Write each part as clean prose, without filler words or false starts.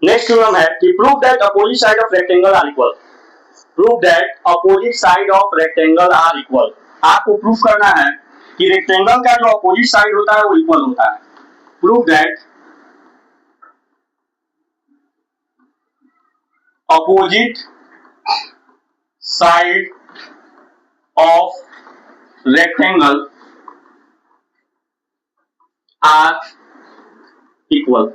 Next theorem है कि prove that opposite side of rectangle are equal. Prove that opposite side of rectangle are equal. आपको proof करना है कि rectangle का जो अपोजिट साइड होता है वो इक्वल होता है। Prove that opposite side of rectangle are equal.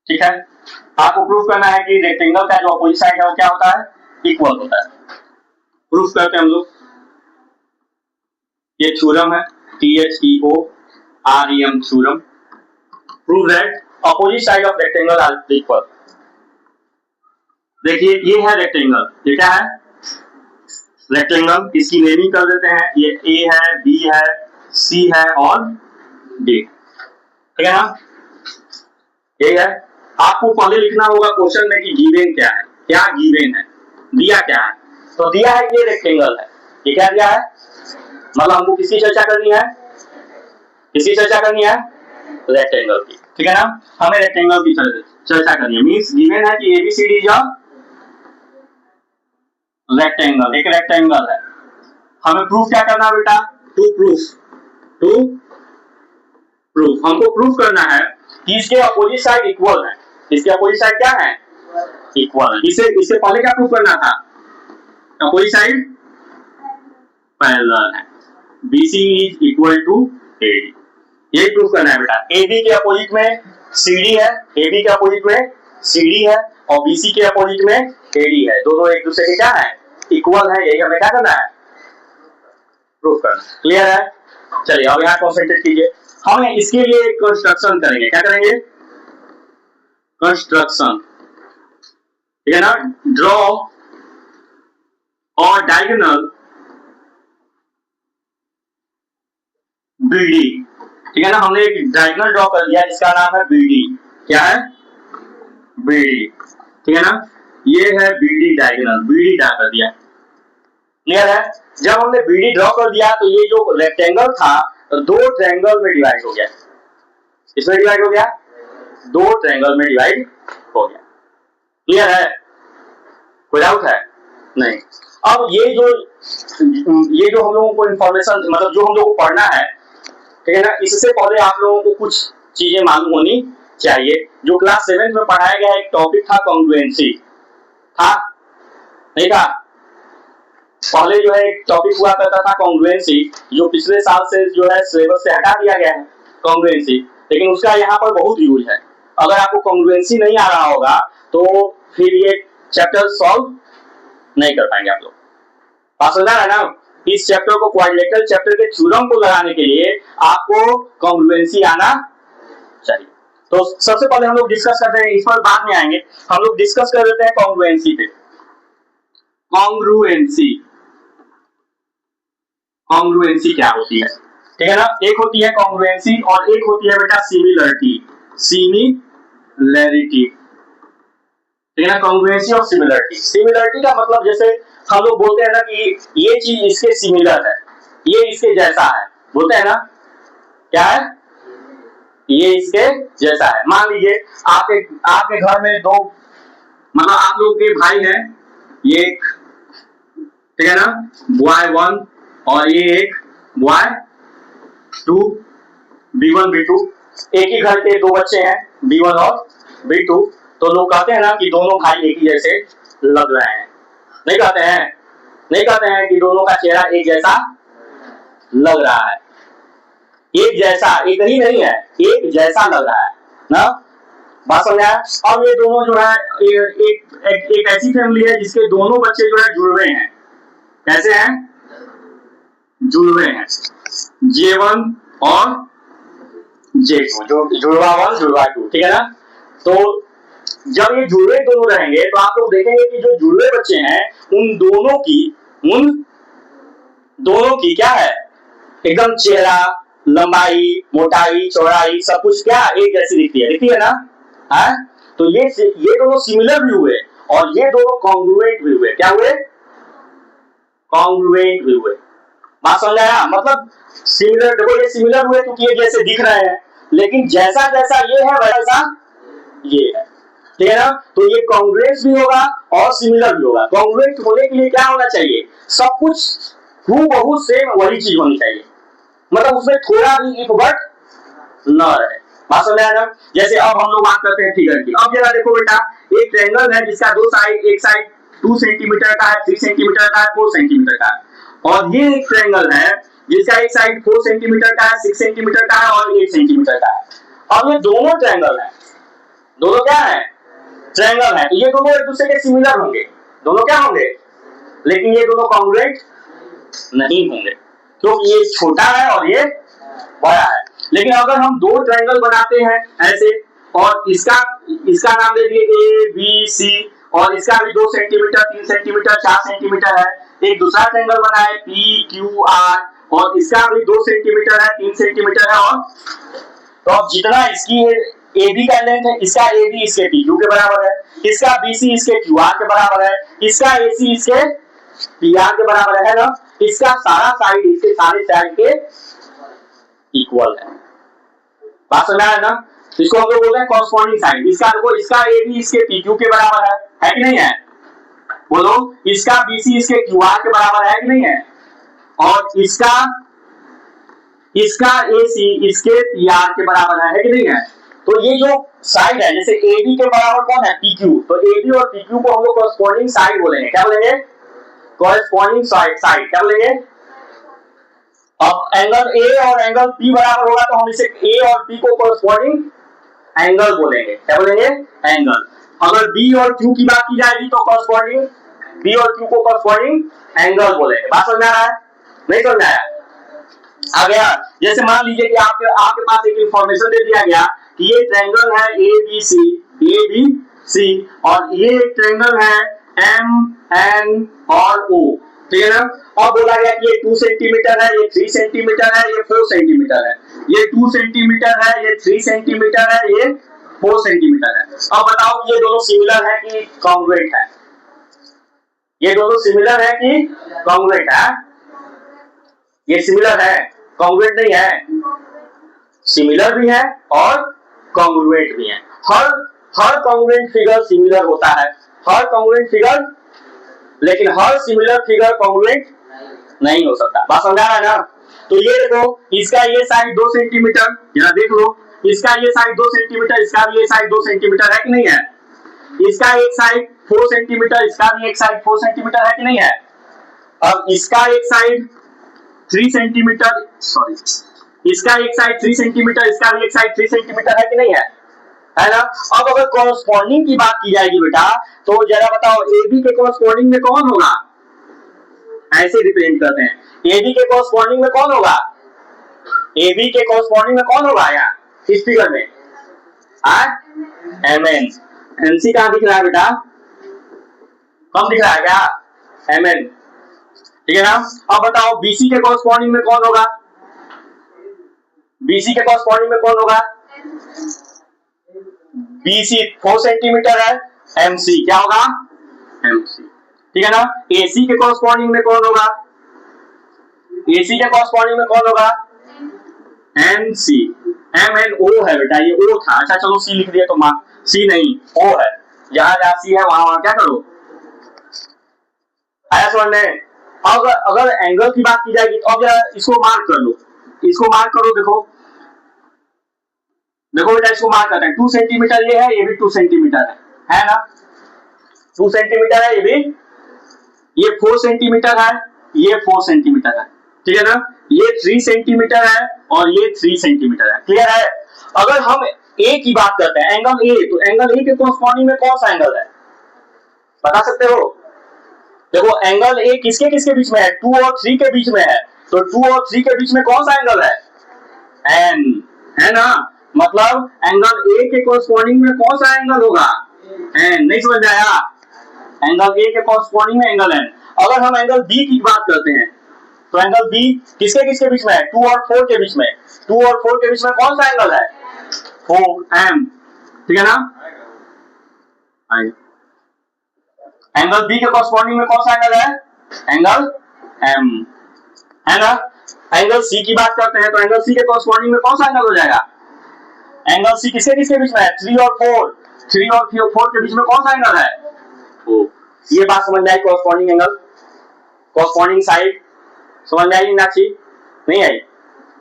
ठीक है, आपको प्रूफ करना है कि रेक्टेंगल का जो अपोजिट साइड है वो क्या होता है, इक्वल होता है। प्रूफ करते हैं हम लोग। ये थ्योरम है THEOREM theorem. Prove that opposite side of rectangle are equal. देखिए ये है रेक्टेंगल, ये क्या है, रेक्टेंगल। इसकी नेमिंग कर देते हैं, ये ए है, बी है, सी है और डी। ठीक है ना, यही है। आपको पहले लिखना होगा क्वेश्चन में कि गिवन क्या है, क्या गिवन है, दिया क्या है। तो दिया है ये रेक्टेंगल है। ये क्या दिया है, मतलब हमको किसकी चर्चा करनी है, किसकी चर्चा करनी है, रेक्टेंगल की। ठीक है ना, हमें रेक्टेंगल की चर्चा करनी है। मींस गिवन है कि ABCD इज अ रेक्टेंगल, एक रेक्टेंगल है। हमें प्रूफ क्या करना है बेटा, टू प्रूफ हमको प्रूफ करना है कि इसके अपोजिट साइड इक्वल है। इसके अपोजिट साइड क्या है, इक्वल है। इससे पहले क्या प्रूफ करना था, अपोजिट साइड पैरेलल है। BC is equal to AD, यही प्रूफ करना है बेटा। AB के अपोजिट में CD है, AB के अपोजिट में CD है और BC के अपोजिट में AD है। दोनों एक दूसरे के क्या है, इक्वल है। यही हमें क्या करना है, प्रूफ करना। क्लियर है, चलिए अब यहाँ कॉन्सेंट्रेट कीजिए। हम इसके लिए कंस्ट्रक्शन करेंगे। क्या करेंगे, कंस्ट्रक्शन। ठीक है ना, ड्रॉ और डायगोनल BD। ठीक है ना, हमने एक डायगोनल ड्रॉ कर दिया जिसका नाम है BD। क्या है, BD। ठीक है ना, ये है BD डायगोनल, BD ड्रॉ कर दिया। क्लियर है, जब हमने BD ड्रॉ कर दिया तो ये जो रेक्टेंगल था तो दो ट्रायंगल में डिवाइड हो गया। इसमें डिवाइड हो गया, दो ट्रायंगल में डिवाइड हो गया। क्लियर है, कोई डाउट है, नहीं। अब ये जो हम लोगों को इंफॉर्मेशन, मतलब जो हम लोगों को पढ़ना है, ठीक है ना, इससे पहले आप लोगों को कुछ चीजें मालूम होनी चाहिए। जो क्लास 7 में पढ़ाया गया एक टॉपिक था कॉन्ग्रुएंसी, था नहीं था, पहले जो है एक टॉपिक हुआ करता था कॉन्ग्रुएंसी, जो पिछले साल से जो है सिलेबस से हटा दिया गया है कॉन्ग्रुएंसी, लेकिन उसका यहाँ पर बहुत यूज है। अगर आपको कॉन्ग्रुएंसी नहीं आ रहा होगा तो फिर ये चैप्टर सॉल्व नहीं कर पाएंगे आप लोग। बात समझ रहा है ना, इस चैप्टर को, क्वाड्रिलेटरल चैप्टर के थ्योरम को लगाने के लिए आपको कॉन्ग्रुएंसी आना चाहिए। तो सबसे पहले हम लोग डिस्कस करते हैं, इस पर बाद में आएंगे। हम लोग डिस्कस कर देते हैं कॉन्ग्रुएंसी पे। कॉन्ग्रुएंसी क्या होती है, ठीक है ना, एक होती है कॉन्ग्रुएंसी और एक होती है बेटा सिमिलरिटी। ठीक है ना, कॉन्ग्रुएंसी और सिमिलरिटी। सिमिलरिटी का मतलब जैसे हम लोग बोलते हैं ना कि ये चीज इसके सिमिलर है, ये इसके जैसा है, बोलते हैं ना, क्या है, ये इसके जैसा है। मान लीजिए आपके घर में दो, मतलब आप लोग के भाई हैं, ये एक, ठीक है ना, बॉय 1 और ये एक बॉय 2, B1 B2। एक ही घर के दो बच्चे हैं, B1 और B2। तो लोग कहते हैं ना कि दोनों भाई एक ही जैसे लग रहे हैं। नहीं कहते हैं कि दोनों का चेहरा एक जैसा लग रहा है। एक जैसा, एक ही नहीं है, एक जैसा लग रहा है ना, बात समझ आया। अब ये दोनों जो है एक ऐसी फैमिली है जिसके दोनों बच्चे जो है जुड़वे हैं। कैसे हैं, जुड़वे हैं, J1 और J2, जो जुड़वा 1 जुड़वा 2। ठीक है ना, तो जब ये जुड़वे दोनों रहेंगे तो आप लोग देखेंगे कि जो जुड़वे बच्चे हैं उन दोनों की क्या है, एकदम चेहरा, लंबाई, मोटाई, चौड़ाई सब कुछ क्या एक जैसी दिखती है ना, है? तो ये दोनों सिमिलर भी हुए और ये दोनों कॉन्ग्रुएंट भी हुए। क्या हुए, कॉन्ग्रुएंट भी हुए। बात समझ आया, मतलब सिमिलर, देखो ये सिमिलर हुए क्योंकि ये जैसे दिख रहे हैं, लेकिन जैसा जैसा ये है वैसा ये है, ठीक है ना। तो ये कॉन्ग्रुएंट भी होगा और सिमिलर भी होगा। कॉन्ग्रुएंट होने के लिए क्या होना चाहिए, सब कुछ हूबहू सेम वही चीज होनी चाहिए, मतलब उसमें थोड़ा भी इफ बट न रहे। बात समझ आया ना। जैसे अब हम लोग बात करते हैं फिगर की। अब जरा देखो बेटा, एक ट्रायंगल है जिसका दो साइड, एक साइड 2 सेंटीमीटर का है, 3 सेंटीमीटर का है, 4 सेंटीमीटर का है, और ये एक ट्रायंगल है जिसका एक साइड 4 सेंटीमीटर का है, 6 सेंटीमीटर का है और 8 सेंटीमीटर का है। अब ये दोनों ट्रायंगल है, दोनों क्या है, ट्रायंगल है, तो ये दोनों एक दूसरे के सिमिलर होंगे, दोनों क्या होंगे, लेकिन ये दोनों कॉन्ग्रुएंट नहीं होंगे, क्योंकि ये छोटा है और ये बड़ा है। लेकिन अगर हम दो ट्रायंगल बनाते हैं ऐसे, और इसका नाम दे दिए ए बी सी, और इसका भी 2 सेंटीमीटर, 3 सेंटीमीटर, 4 सेंटीमीटर है, एक दूसरा ट्रायंगल बना है पी क्यू आर, और इसका भी 2 सेंटीमीटर है, 3 सेंटीमीटर है, और तो अब जितना इसकी ए बी का लेंथ है, इसका ए बी इसके पी क्यू के बराबर है, इसका बी सी इसके क्यू आर के बराबर है, इसका ए सी इसके पी आर के बराबर है ना, इसका सारा साइड इसके सारे साइड के इक्वल है। बात समझ आया ना। इसको हम लोग बोलते हैं कॉरस्पॉन्डिंग साइड। इसका देखो, इसका ए बी इसके पी क्यू के बराबर है कि नहीं है, बोलो, इसका बी सी इसके क्यू आर के बराबर है कि नहीं है, और इसका ए सी इसके पी आर के बराबर है कि नहीं है। तो ये जो साइड है, जैसे ए बी के बराबर कौन है, पी क्यू, तो ए बी और पी क्यू को हम लोग कॉरस्पॉन्डिंग साइड बोलेंगे। क्या बोलेंगे, कॉरस्पॉन्डिंग साइड क्या बोलेंगे। अब एंगल ए और एंगल पी बराबर होगा तो हम इसे ए और पी को कॉरस्पॉन्डिंग एंगल बोलेंगे। क्या बोलेंगे, एंगल। अगर बी और क्यू की बात की जाएगी तो कॉरस्पॉन्डिंग बी और क्यू को कॉरस्पॉन्डिंग एंगल बोलेंगे। बात समझ आ रहा है, नहीं समझ आया, आ गया। जैसे मान लीजिए कि आपके पास एक इंफॉर्मेशन दे दिया गया कि ये ट्रायंगल है ए बी सी, और ये एक ट्रायंगल है एम एन और ओ, ठीक है ना। और बोला गया कि ये 2 सेंटीमीटर है, ये 3 सेंटीमीटर है, ये 4 सेंटीमीटर है, ये 2 सेंटीमीटर है, ये 3 सेंटीमीटर है, ये 4 सेंटीमीटर है। अब बताओ ये दोनों सिमिलर है कि कॉन्ग्रुएंट है, ये दोनों सिमिलर है कि कॉन्ग्रुएंट है, ये सिमिलर है, कॉन्ग्रुएंट नहीं है, सिमिलर भी है और कॉन्ग्रुएंट भी है। हर कॉन्ग्रुएंट फिगर सिमिलर होता है, हर कॉन्ग्रुएंट फिगर, लेकिन हर सिमिलर फिगर कॉन्ग्रुएंट नहीं हो सकता। बात समझ आ रहा है ना। तो ये देखो, इसका ये साइड 2 सेंटीमीटर, जरा देख लो, इसका ये साइड 2 सेंटीमीटर, इसका भी ये साइड 2 सेंटीमीटर है कि नहीं है, इसका एक साइड 4 सेंटीमीटर, इसका भी एक साइड 4 सेंटीमीटर है कि नहीं है। अब इसका एक साइड 3 सेंटीमीटर, सॉरी, इसका एक साइड 3 सेंटीमीटर, इसका भी एक साइड 3 सेंटीमीटर है कि नहीं है ना। अब अगर कॉरस्पॉन्डिंग की बात की जाएगी बेटा, तो जरा बताओ ए बी के कॉरस्पॉन्डिंग में कौन होगा, ऐसे रिप्रेजेंट करते हैं, ए बी के कॉरस्पॉन्डिंग में कौन होगा, ए बी के कॉरस्पॉन्डिंग में कौन होगा यहाँ इस फिगर में, एम एन। एन सी कहां दिख रहा है बेटा, कम दिख रहा है क्या, एम एन, ठीक है ना। अब बताओ बीसी के कॉरस्पॉन्डिंग में कौन होगा, बीसी के कॉरस्पॉन्डिंग में कौन होगा, बीसी 4 सेंटीमीटर है, एमसी क्या होगा, एमसी, ठीक है ना। एसी के कॉरस्पॉन्डिंग में कौन होगा, एसी के कॉरस्पॉन्डिंग में कौन होगा, एमसी, एम एन ओ है बेटा, ये ओ था, अच्छा चलो सी लिख दिया तो मां, सी नहीं ओ है, जहां जहां सी है वहां क्या करो, आया समझ में। अगर एंगल की बात की जाएगी तो अब इसको मार्क कर लो, इसको मार्क करो, देखो बेटा, इसको मार्क करते हैं, 2 सेंटीमीटर ये है, ये भी 2 सेंटीमीटर है ना, 2 सेंटीमीटर है ये भी, ये 4 सेंटीमीटर है, ये 4 सेंटीमीटर है, ठीक है ना, ये 3 सेंटीमीटर है और ये 3 सेंटीमीटर है, क्लियर है। अगर हम ए की बात करते हैं, एंगल ए, तो एंगल ए के कॉरस्पॉन्डिंग में कौन सा एंगल है, बता सकते हो। देखो एंगल ए किसके किसके बीच में है, 2 और 3 के बीच में है, तो 2 और 3 के बीच में कौन सा एंगल है, एन, है ना। मतलब एंगल ए के कॉरस्पॉन्डिंग में कौन सा एंगल होगा, एन, नहीं समझ आया, एंगल ए के कॉरस्पॉन्डिंग में एंगल एन। अगर हम एंगल बी की बात करते हैं, तो एंगल बी किसके किसके बीच में है, 2 और 4 के बीच में, 2 और 4 के बीच में कौन सा एंगल है, 4M, ठीक है ना। एंगल बी के कॉरस्पॉन्डिंग में कौन सा एंगल है, एंगल M, है ना। एंगल सी की बात करते हैं, तो एंगल सी के कॉरस्पॉन्डिंग में कौन सा एंगल हो जाएगा, एंगल सी किसके किसके बीच में है, 3 और 4, 3 और 4 के बीच में कौन सा एंगल है? ओ, ये बात समझ में आई, कॉरस्पॉन्डिंग एंगल, कॉरस्पॉन्डिंग साइड समझ में आई मीनाक्षी? नहीं आई?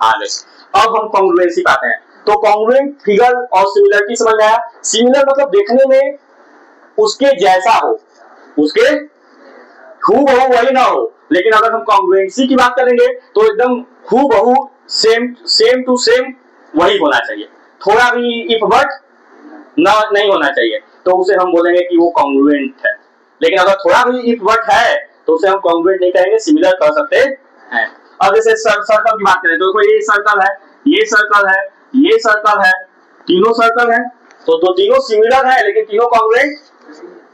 आ गई। अब हम कॉन्ग्रुएंसी पाते हैं। तो कॉन्ग्रुएंट फिगर और सिमिलरिटी समझ में आया। सिमिलर मतलब देखने में उसके जैसा हो, उसके हूबहू वही ना हो, लेकिन अगर हम कॉन्ग्रुएंसी की बात करेंगे तो एकदम हूबहू सेम टू सेम वही होना चाहिए, थोड़ा भी इफ बट ना नहीं होना चाहिए, तो उसे हम बोलेंगे कि वो कॉन्ग्रुएंट है। लेकिन अगर थोड़ा भी इफ बट है तो उसे हम कॉन्ग्रुएंट नहीं कहेंगे, सिमिलर कर सकते हैं। अब जैसे सर्कल की बात करें तो कोई ये सर्कल है, ये सर्कल है, ये सर्कल है, तीनों सर्कल है, तो तीनों सिमिलर है लेकिन तीनों कॉन्ग्रुएंट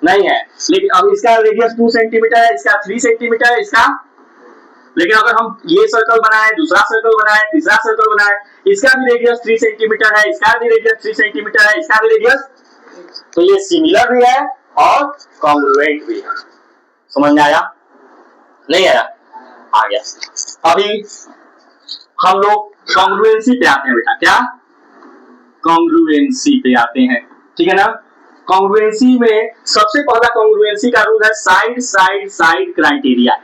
नहीं है। लेकिन अब इसका रेडियस 2 सेंटीमीटर है, इसका 3 सेंटीमीटर है, इसका, लेकिन अगर हम ये सर्कल बनाए, दूसरा सर्कल बनाए, तीसरा सर्कल बनाए, इसका भी रेडियस 3 सेंटीमीटर है, इसका भी रेडियस 3 सेंटीमीटर है, इसका भी रेडियस, तो ये सिमिलर भी है और कॉन्ग्रुएंट भी है। समझ में आया? नहीं आया? आ गया। अभी हम लोग कॉन्ग्रुएंसी पे आते हैं बेटा। क्या? कॉन्ग्रुएंसी पे आते हैं, ठीक है ना। कॉन्ग्रुएंसी में सबसे पहला कॉन्ग्रुएंसी का रूल है side side side criteria.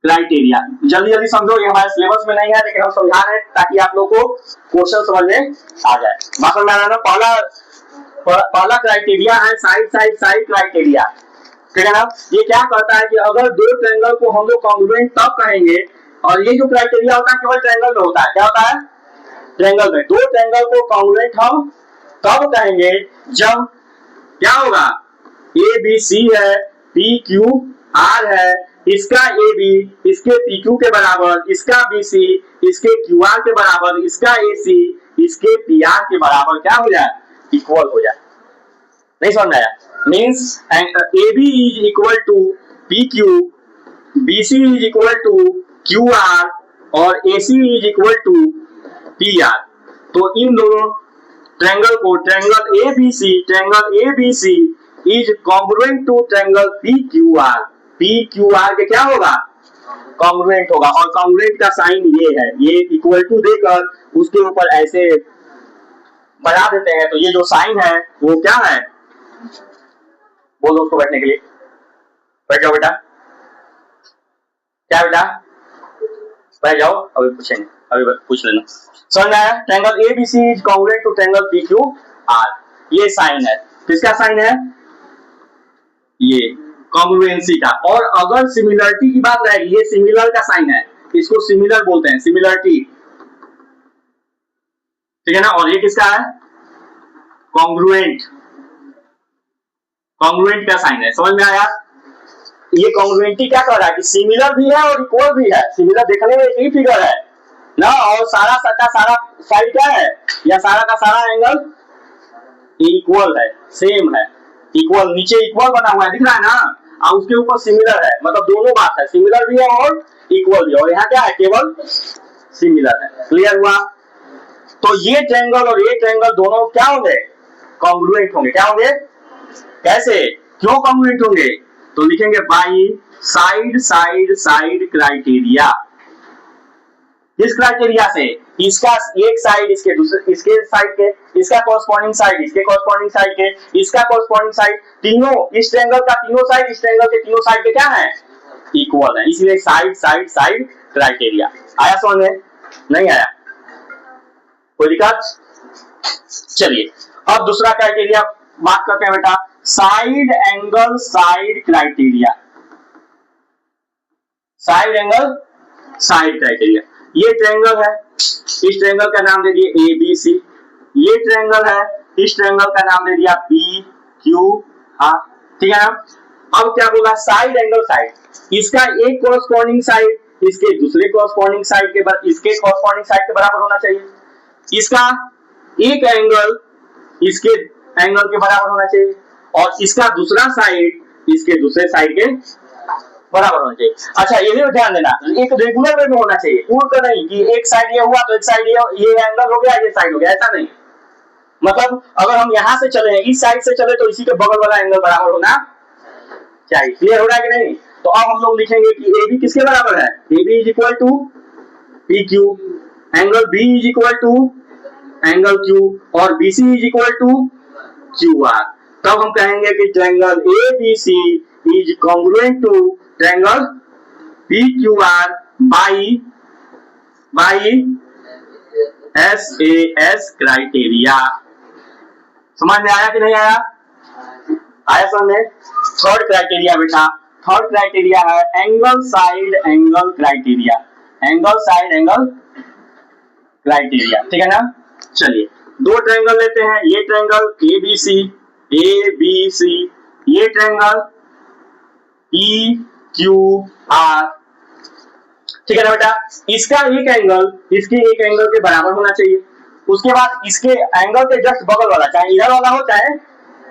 Criteria जल्दी जल्दी समझो, ये हमारे सिलेबस में नहीं है लेकिन हम समझा रहे हैं ताकि आप लोग को क्वेश्चन समझ में आ जाए। बात में आ रहा ना, पहला क्राइटेरिया है साइड साइड साइड क्राइटेरिया, ठीक है ना। ये क्या कहता है कि अगर दो ट्रायंगल को हम लोग कॉन्ग्रुएंट तब कहेंगे, और ये जो क्राइटेरिया होता है केवल ट्रायंगल में होता है। क्या होता है? ट्रायंगल में दो ट्रायंगल को कॉन्ग्रुएंट हम तब कहेंगे जब क्या होगा, ए बी सी है, पी क्यू आर है, इसका ए बी इसके पी क्यू के बराबर, इसका बी सी इसके क्यू आर के बराबर, इसका ए सी इसके पी आर के बराबर क्या हो जाए? इक्वल हो जाए। नहीं समझ में आया? Means A B is equal to P Q, B C is equal to Q R और A C is equal to P R. तो इन दोनों ट्रायंगल को, triangle A B C is congruent to triangle P Q R. P Q R के क्या होगा? Congruent होगा। और कॉन्ग्रुएंट का साइन ये है, ये इक्वल टू देकर उसके ऊपर ऐसे बना देते हैं, तो ये जो साइन है वो क्या है? बोलो उसको बैठने के लिए। बैठ जाओ बेटा। क्या बेटा? बैठ जाओ, अभी पूछेंगे, अभी पूछ लेना। समझ में आया? Triangle A B C is congruent to triangle P Q R, ये साइन है। किसका साइन है? ये कॉन्ग्रुएंसी का। और अगर सिमिलरिटी की बात रहेगी, ये सिमिलर का साइन है, इसको सिमिलर बोलते हैं, सिमिलरिटी, ठीक है ना। और ये किसका है? कॉन्ग्रुएंट। कॉन्ग्रुएंट का साइन है। समझ में आया? ये कॉन्ग्रुएंटी क्या कह रहा है कि सिमिलर भी है और इक्वल भी है। सिमिलर देखने में एक ही फिगर है ना, और सारा का सारा साइड क्या है, या सारा का सारा एंगल इक्वल है, सेम है, इक्वल, नीचे इक्वल बना हुआ है, दिख रहा है ना, और उसके ऊपर सिमिलर है, मतलब दोनों बात है, सिमिलर भी है और इक्वल भी है। और यहाँ क्या है? केवल सिमिलर है। क्लियर हुआ? तो ये ट्रायंगल और ये ट्रायंगल दोनों क्या होंगे? कॉन्ग्रुएंट होंगे। क्या होंगे? कैसे? क्यों कॉन्ग्रुएंट होंगे? तो लिखेंगे by side side side criteria. इस क्राइटेरिया से इसका एक साइड इसके दूसरे, इसके साइड के, इसका कॉरस्पॉन्डिंग साइड इसके कॉरस्पॉन्डिंग साइड के, इसका कॉरस्पॉन्डिंग साइड, तीनों इस ट्रायंगल का तीनों साइड इस ट्रायंगल के तीनों साइड के क्या है? इक्वल है। इसलिए साइड साइड साइड क्राइटेरिया। आया समझ में? नहीं आया? कोई दिक्कत? चलिए अब दूसरा क्राइटेरिया बात करते हैं बेटा, side angle side criteria. Side angle side criteria. ये ट्रायंगल है, इस ट्रायंगल का नाम दे दिए ए बी सी। ये ट्रायंगल है, इस ट्रायंगल का नाम दे दिया पी क्यू आर, ठीक है ना। अब क्या बोला? साइड एंगल साइड, इसका एक कॉरस्पॉन्डिंग साइड इसके दूसरे कॉरस्पॉन्डिंग साइड के इसके कॉरस्पॉन्डिंग साइड के बराबर होना चाहिए। इसका एक एंगल इसके एंगल के बराबर होना चाहिए, और इसका दूसरा साइड इसके दूसरे साइड के बराबर होना चाहिए। अच्छा ये भी ध्यान देना, एक रेगुलर वे में होना चाहिए, उल्टा नहीं कि एक साइड ये हुआ तो एक साइड ये एंगल हो गया, ये साइड हो गया, ऐसा नहीं। मतलब अगर हम यहां से चले, इस साइड से चले, तो इसी के बगल वाला एंगल बराबर होना चाहिए। क्लियर हो रहा है कि नहीं? तो अब हम लोग लिखेंगे कि ए बी किसके बराबर है? A B is equal to P Q, angle B is equal to angle Q, और B C is equal to Q R, तब हम कहेंगे कि triangle ABC is congruent to triangle PQR by SAS criteria. समझ में आया कि नहीं आया? आया समझ में? थर्ड क्राइटेरिया बेटा, थर्ड क्राइटेरिया है angle side angle criteria, angle side angle criteria, ठीक है ना। चलिए दो ट्रायंगल लेते हैं, ये ट्रायंगल ABC, ये ट्रायंगल PQR, ठीक है ना बेटा। इसका एक एंगल इसके एक एंगल के बराबर होना चाहिए, उसके बाद इसके एंगल के जस्ट बगल वाला, चाहे इधर वाला हो चाहे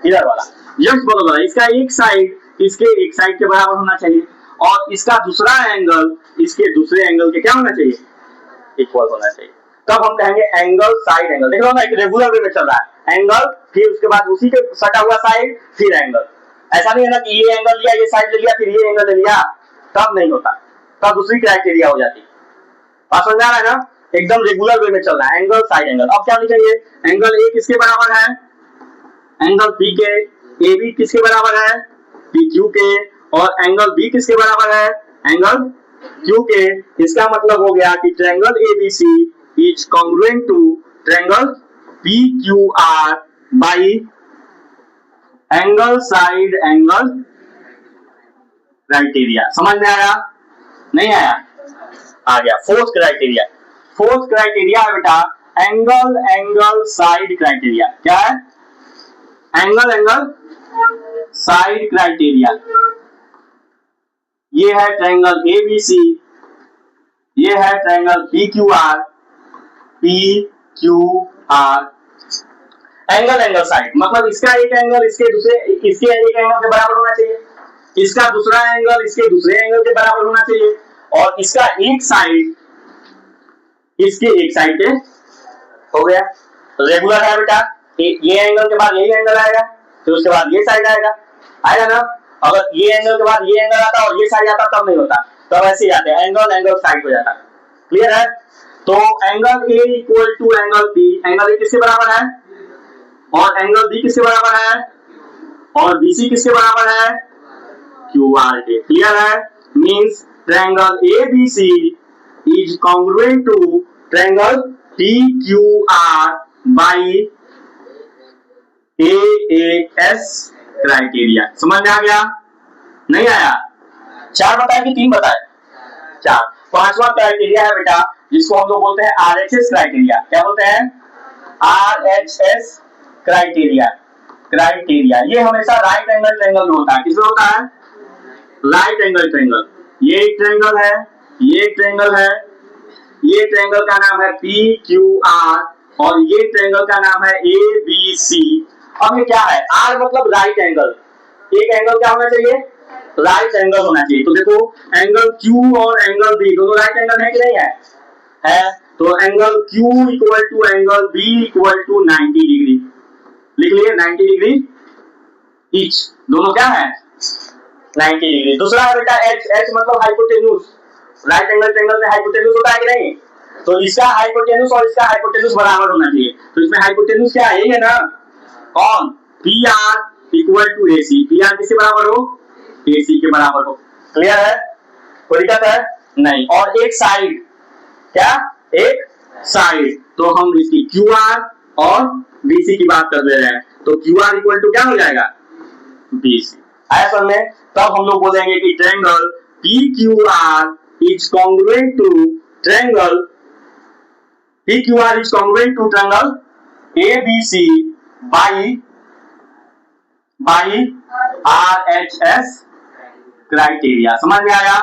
इधर वाला, जस्ट बगल वाला, इसका एक साइड इसके एक साइड के बराबर होना चाहिए, और इसका दूसरा एंगल इसके दूसरे एंगल के क्या होना चाहिए? इक्वल होना चाहिए। तब हम कहेंगे एंगल साइड एंगल। देख लो ना, एक रेगुलर वे में चल रहा है, एंगल फिर उसके बाद उसी के सटा हुआ साइड फिर एंगल। ऐसा नहीं है ना कि ये एंगल लिया, ये साइड ले लिया, फिर ये एंगल ले लिया, तब नहीं होता, तब दूसरी क्राइटेरिया हो जाती। बात समझ आ रहा है ना? एकदम रेगुलर वे में चल रहा है, एंगल साइड एंगल। अब क्या लिखेंगे? एंगल ए किसके बराबर है? एंगल बी के, ए बी किसके बराबर है? पी क्यू के, और एंगल बी किसके बराबर है? एंगल क्यू के। इसका मतलब हो गया कि triangle ABC is congruent to triangle PQR by angle side angle criteria. समझ में आया? नहीं आया? आ गया फोर्थ क्राइटेरिया। फोर्थ क्राइटेरिया है बेटा एंगल एंगल साइड क्राइटेरिया। क्या है? Angle angle side criteria. ये है ट्रायंगल ABC, ये है triangle PQR, angle angle side मतलब इसका एक एंगल इसके एक एंगल के बराबर होना चाहिए, इसका दूसरा एंगल इसके दूसरे एंगल के बराबर होना चाहिए, और इसका एक साइड इसके एक साइड के हो गया। रेगुलर है बेटा, ये एंगल के बाद यही एंगल आएगा, फिर उसके बाद ये साइड आएगा ना। अगर ये एंगल के बाद ये एंगल आता और ये साइड आता तब नहीं होता, तब ऐसे ही आते हैं, एंगल एंगल साइड हो जाता। क्लियर है? तो angle A equal to angle B, angle A किसके बराबर है और एंगल बी किसके बराबर है, और बीसी किसके बराबर है? क्यूआर के। क्लियर है? Means triangle ABC is congruent to triangle PQR by AAS criteria. समझ में आ गया? नहीं आया? चार बताए कि तीन बताए? चार। पांचवा क्राइटेरिया है बेटा जिसको हम लोग बोलते हैं RHS क्राइटेरिया। क्या बोलते हैं? RHS criteria. ये हमेशा राइट एंगल ट्रायंगल में होता है। किसमें होता है? Right angle triangle. ये एक ट्रायंगल है, ये ट्रायंगल है, ये ट्रायंगल का नाम है PQR और ये ट्रायंगल का नाम है ABC। अब ये क्या है? R मतलब राइट एंगल, एक एंगल क्या होना चाहिए? राइट एंगल होना चाहिए। तो देखो एंगल Q और एंगल B दोनों राइट एंगल है कि नहीं है? है। तो angle Q equal to angle B equal to 90 degree. लिख लिए 90 डिग्री ईच, दोनों क्या है? 90 डिग्री। दूसरा है बेटा H मतलब हाइपोटेन्यूज। राइट एंगल ट्रायंगल में हाइपोटेन्यूज होता है कि नहीं? तो इसका हाइपोटेन्यूज और इसका हाइपोटेन्यूज बराबर होना चाहिए। तो इसमें हाइपोटेन्यूज क्या है? ये ना कौन? PR equal to AC। PR किसके बराबर हो? AC के बराबर हो। क्लियर है? कोई दिक्कत है? नहीं। और एक साइड, क्या? एक साइड, तो हम इसकी QR और BC की बात कर दे रहे हैं, तो QR इक्वल टू क्या हो जाएगा? BC। आया समझ में? तब हम लोग बोलेंगे कि triangle PQR is congruent to triangle ABC by RHS criteria. समझ में आया?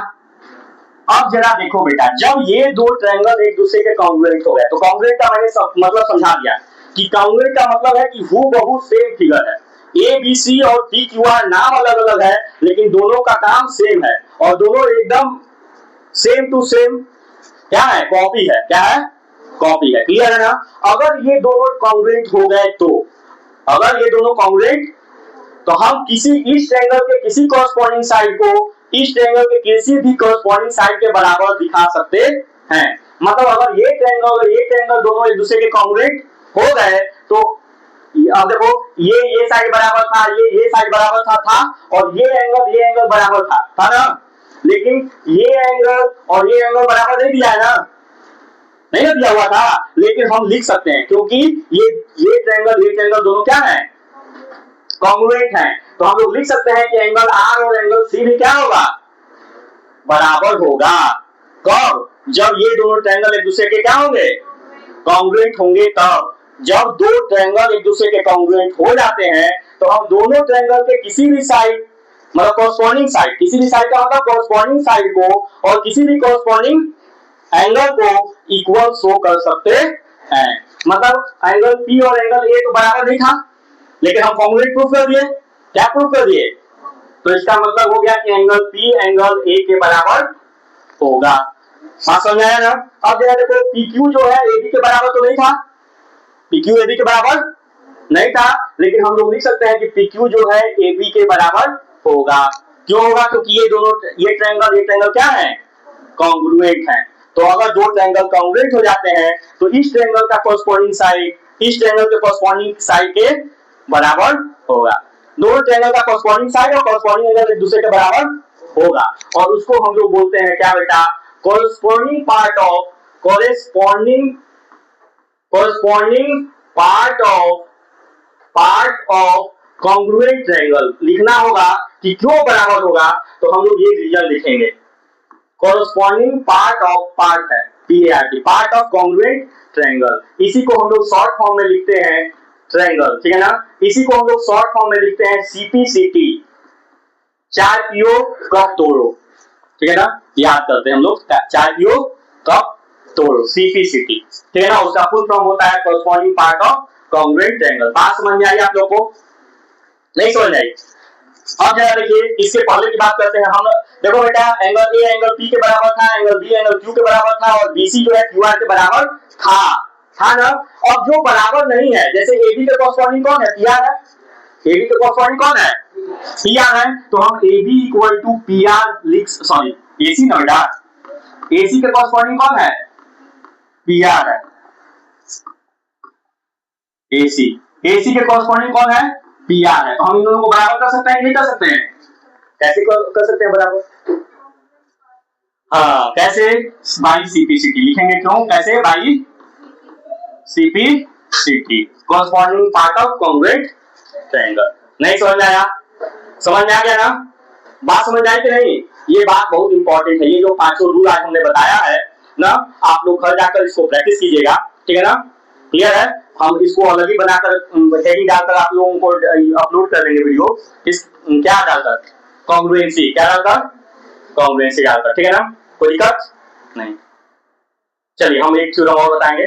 अब जरा देखो बेटा, जब ये दो ट्रायंगल एक दूसरे के कॉन्ग्रुएंट हो गए, तो कॉन्ग्रुएंट का मैंने मतलब समझा दिया कि कॉन्ग्रुएंट का मतलब है कि हूबहू सेम फिगर है। ABC और PQR नाम अलग अलग है लेकिन दोनों का काम सेम है और दोनों एकदम सेम टू सेम क्या है? कॉपी है। क्या है? कॉपी है। क्लियर है ना? अगर ये दोनों कॉन्ग्रुएंट हो गए तो, अगर ये दोनों कॉन्ग्रुएंट, तो हम किसी इस ट्रायंगल के किसी कॉरस्पॉन्डिंग साइड को इस ट्रायंगल के किसी भी कॉरस्पॉन्डिंग साइड के बराबर दिखा सकते हैं। मतलब अगर ये ट्रायंगल और ये ट्रायंगल दोनों एक दूसरे के कॉन्ग्रुएंट हो गए तो अब देखो ये साइड बराबर था, ये साइड बराबर था और ये एंगल बराबर था ना, लेकिन ये एंगल और ये एंगल बराबर नहीं दिया है ना, नहीं ना दिया हुआ था, लेकिन हम लिख सकते हैं क्योंकि ये ट्रायंगल दोनों क्या है, कॉन्ग्रुएंट है, तो हम लोग लिख सकते हैं कि एंगल आर और एंगल सी भी क्या होगा, बराबर होगा। कब, जब ये दोनों ट्रायंगल एक दूसरे के क्या होंगे, कॉन्ग्रुएंट होंगे। तब जब दो ट्रायंगल एक दूसरे के कॉन्ग्रुएंट हो जाते हैं तो हम दोनों ट्रायंगल के किसी भी साइड, मतलब कॉरस्पॉन्डिंग साइड, किसी भी साइड का मतलब कॉरस्पॉन्डिंग साइड को और किसी भी कॉरस्पॉन्डिंग एंगल को इक्वल शो कर सकते हैं। मतलब एंगल पी और एंगल ए तो बराबर नहीं था, लेकिन हम कॉन्ग्रुएंट प्रूफ कर दिए। क्या प्रूफ कर दिए, तो इसका मतलब हो गया कि एंगल पी एंगल ए के बराबर होगा। समझ आया ना। अब देखो PQ जो है AB के बराबर तो नहीं था, PQ AB के बराबर नहीं था, लेकिन हम लोग लिख सकते हैं कि PQ जो है AB के बराबर होगा। क्यों होगा, क्योंकि ये ट्रायंगल क्या है, कॉन्ग्रुएंट है। तो अगर दो ट्रायंगल कॉन्ग्रुएंट हो जाते हैं तो इस ट्रायंगल का कॉरस्पॉन्डिंग साइड इस ट्रायंगल के कॉरस्पॉन्डिंग साइड के बराबर होगा। दोनों ट्रायंगल का कॉरस्पॉन्डिंग साइड और कॉरस्पॉन्डिंग एंगल एक दूसरे के बराबर होगा, और उसको हम लोग बोलते हैं क्या बेटा, corresponding part of congruent triangle लिखना होगा कि क्यों बराबर होगा, तो हम लोग ये रीजन लिखेंगे। corresponding part है part of congruent triangle, इसी को हम लोग शॉर्ट फॉर्म में लिखते हैं ट्रायंगल, ठीक है ना। इसी को हम लोग शॉर्ट फॉर्म में लिखते हैं CPCT, चार पियो कप तोड़ो, ठीक है ना, याद करते हैं हम लोग, चार पियो कप तोड़ो, CPCT, ठीक है ना। उसका फुल फॉर्म होता है corresponding part of congruent triangle. बात समझ में आई आप लोग को, नहीं समझ आई। अब जरा देखिए इसके पहले की बात करते हैं हम। देखो बेटा एंगल ए एंगल पी के बराबर था, एंगल बी एंगल क्यू के बराबर था और BC जो है QR के बराबर था ना। अब जो बराबर नहीं है, जैसे AB के कॉरस्पॉन्डिंग कौन है, PR है, AB के कॉरस्पॉन्डिंग कौन है, PR है, तो हम AB इक्वल टू PR लिख, सॉरी AC ना बेटा, AC के कॉरस्पॉन्डिंग कौन है, PR है, AC के कॉरस्पॉन्डिंग कौन है, PR है। तो हम इन दोनों को बराबर कर सकते हैं, नहीं कर सकते हैं, कैसे कर सकते हैं बराबर, हाँ कैसे, बाई CPCT लिखेंगे। क्यों, कैसे, by CPCT, corresponding part of congruent triangle. नहीं समझ में आया, समझ में आ गया ना, बात समझ आई कि नहीं। ये बात बहुत इंपॉर्टेंट है, ये जो पांचों रूल आज हमने बताया है ना, आप लोग घर जाकर इसको प्रैक्टिस कीजिएगा, ठीक है ना, क्लियर है। हम इसको अलग ही बनाकर हेडिंग डालकर आप लोगों को अपलोड कर देंगे वीडियो, इस क्या डालकर, कॉन्ग्रुएंसी, क्या डालकर, कॉन्ग्रुएंसी डालकर, ठीक है ना, कोई दिक्कत नहीं। चलिए हम एक थ्योरम और बताएंगे।